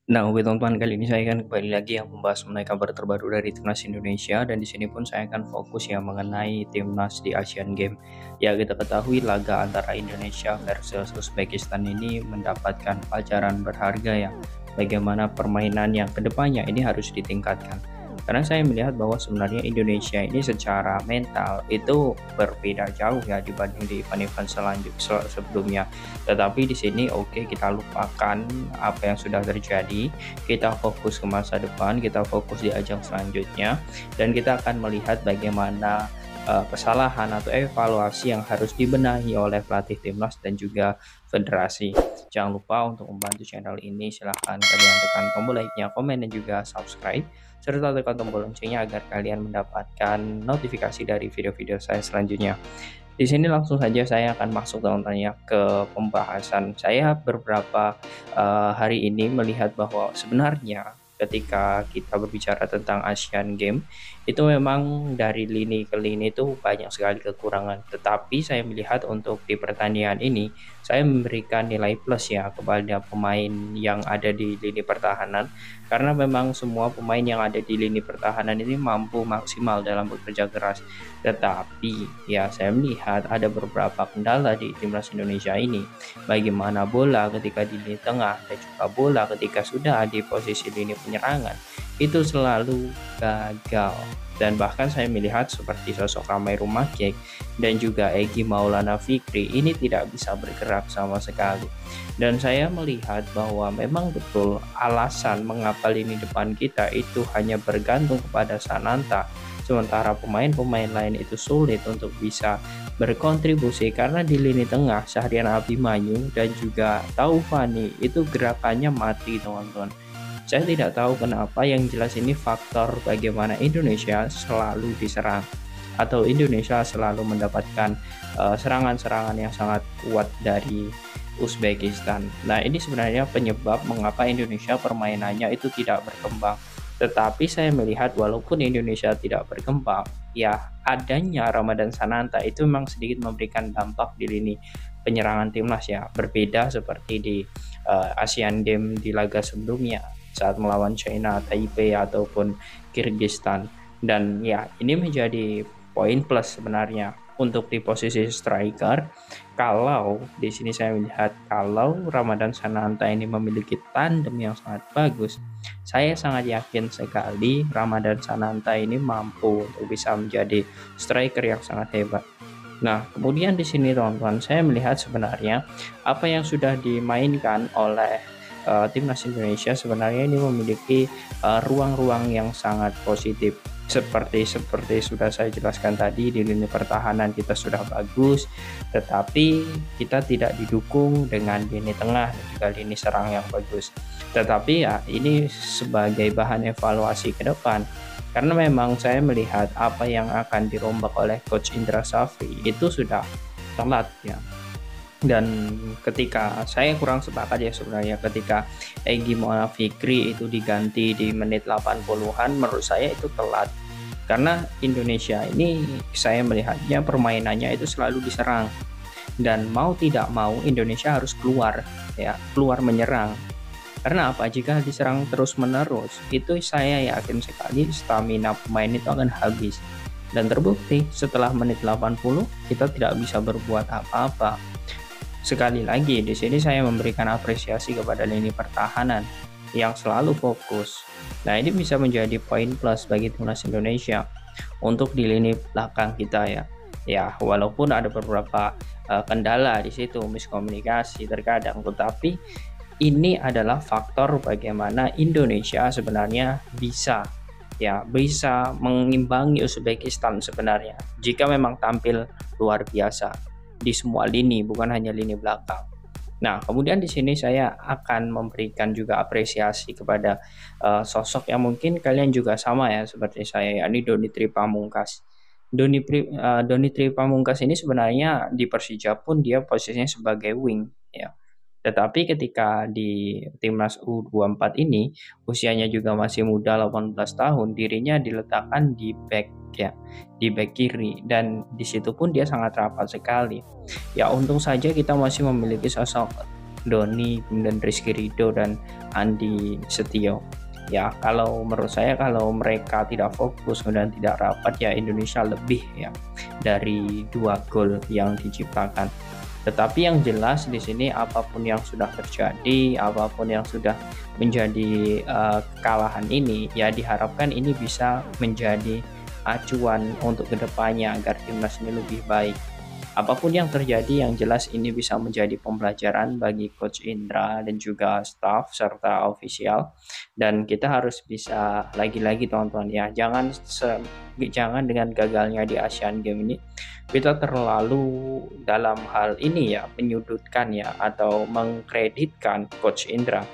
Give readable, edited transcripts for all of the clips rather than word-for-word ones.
Nah, oke teman-teman, kali ini saya akan kembali lagi yang membahas mengenai kabar terbaru dari Timnas Indonesia, dan di sini pun saya akan fokus ya mengenai Timnas di Asian Games. Ya, kita ketahui laga antara Indonesia versus Uzbekistan ini mendapatkan pelajaran berharga ya. Bagaimana permainan yang kedepannya ini harus ditingkatkan. Karena saya melihat bahwa sebenarnya Indonesia ini secara mental itu berbeda jauh ya dibanding di event-event sebelumnya. Tetapi di sini oke, kita lupakan apa yang sudah terjadi, kita fokus ke masa depan, kita fokus di ajang selanjutnya, dan kita akan melihat bagaimana kesalahan atau evaluasi yang harus dibenahi oleh pelatih timnas dan juga federasi. Jangan lupa untuk membantu channel ini, silahkan kalian tekan tombol like-nya, komen, dan juga subscribe, serta tekan tombol loncengnya agar kalian mendapatkan notifikasi dari video-video saya selanjutnya. Di sini langsung saja saya akan masuk teman-teman ya ke pembahasan. Saya beberapa hari ini melihat bahwa sebenarnya ketika kita berbicara tentang Asian Games itu memang dari lini ke lini itu banyak sekali kekurangan. Tetapi saya melihat untuk di pertandingan ini saya memberikan nilai plus ya kepada pemain yang ada di lini pertahanan, karena memang semua pemain yang ada di lini pertahanan ini mampu maksimal dalam bekerja keras. Tetapi ya saya melihat ada beberapa kendala di timnas Indonesia ini. Bagaimana bola ketika di lini tengah dan juga bola ketika sudah di posisi lini penyerangan itu selalu gagal. Dan bahkan saya melihat seperti sosok Ramai Rumakek dan juga Egy Maulana Fikri ini tidak bisa bergerak sama sekali. Dan saya melihat bahwa memang betul alasan mengapa lini depan kita itu hanya bergantung kepada Sananta, sementara pemain-pemain lain itu sulit untuk bisa berkontribusi, karena di lini tengah Syahrian Abimanyu dan juga Taufani itu gerakannya mati teman-teman. Saya tidak tahu kenapa, yang jelas ini faktor bagaimana Indonesia selalu diserang atau Indonesia selalu mendapatkan serangan-serangan yang sangat kuat dari Uzbekistan. Nah, ini sebenarnya penyebab mengapa Indonesia permainannya itu tidak berkembang. Tetapi saya melihat walaupun Indonesia tidak berkembang, ya adanya Ramadan Sananta itu memang sedikit memberikan dampak di lini penyerangan timnas ya. Berbeda seperti di Asian Games di laga sebelumnya saat melawan China, Taipei ataupun Kyrgyzstan. Dan ya ini menjadi poin plus sebenarnya untuk di posisi striker. Kalau di sini saya melihat kalau Ramadan Sananta ini memiliki tandem yang sangat bagus, saya sangat yakin sekali Ramadan Sananta ini mampu untuk bisa menjadi striker yang sangat hebat. Nah, kemudian di sini teman-teman, saya melihat sebenarnya apa yang sudah dimainkan oleh timnas Indonesia sebenarnya ini memiliki ruang-ruang yang sangat positif. Seperti sudah saya jelaskan tadi, di lini pertahanan kita sudah bagus, tetapi kita tidak didukung dengan lini tengah dan juga lini serang yang bagus. Tetapi ya ini sebagai bahan evaluasi ke depan, karena memang saya melihat apa yang akan dirombak oleh Coach Indra Safri itu sudah telat ya. Dan ketika saya kurang sepakat ya sebenarnya ketika Egy Maulana Fikri itu diganti di menit 80-an, menurut saya itu telat. Karena Indonesia ini saya melihatnya permainannya itu selalu diserang, dan mau tidak mau Indonesia harus keluar ya, keluar menyerang. Karena apa? Jika diserang terus-menerus, itu saya yakin sekali stamina pemain itu akan habis. Dan terbukti setelah menit 80 kita tidak bisa berbuat apa-apa. Sekali lagi di sini saya memberikan apresiasi kepada lini pertahanan yang selalu fokus. Nah, ini bisa menjadi poin plus bagi timnas Indonesia untuk di lini belakang kita ya. Ya, walaupun ada beberapa kendala di situ, miskomunikasi terkadang, tetapi ini adalah faktor bagaimana Indonesia sebenarnya bisa mengimbangi Uzbekistan sebenarnya jika memang tampil luar biasa di semua lini, bukan hanya lini belakang. Nah, kemudian di sini saya akan memberikan juga apresiasi kepada sosok yang mungkin kalian juga sama ya seperti saya, yakni Doni Tri Pamungkas. Doni Tri Pamungkas ini sebenarnya di Persija pun dia posisinya sebagai wing ya. Tetapi ketika di timnas U24 ini usianya juga masih muda, 18 tahun, dirinya diletakkan di back ya, di back kiri, dan di situ pun dia sangat rapat sekali. Ya untung saja kita masih memiliki sosok Doni, kemudian Rizky Ridho dan Andi Setio. Ya, kalau menurut saya kalau mereka tidak fokus kemudian tidak rapat, ya Indonesia lebih ya dari 2 gol yang diciptakan. Tetapi yang jelas di sini apapun yang sudah terjadi, apapun yang sudah menjadi kekalahan ini, ya diharapkan ini bisa menjadi acuan untuk kedepannya agar timnas ini lebih baik. Apapun yang terjadi, yang jelas ini bisa menjadi pembelajaran bagi Coach Indra dan juga staff serta ofisial. Dan kita harus bisa lagi-lagi teman-teman ya, jangan dengan gagalnya di Asian Games ini kita terlalu dalam hal ini ya menyudutkan ya atau mengkreditkan Coach Indra,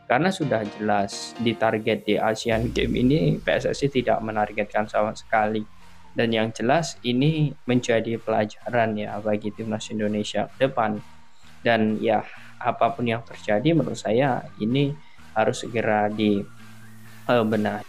karena sudah jelas di target di Asian Games ini PSSI tidak menargetkan sama sekali. Dan yang jelas ini menjadi pelajaran ya bagi timnas Indonesia ke depan. Dan ya apapun yang terjadi menurut saya ini harus segera dibenahi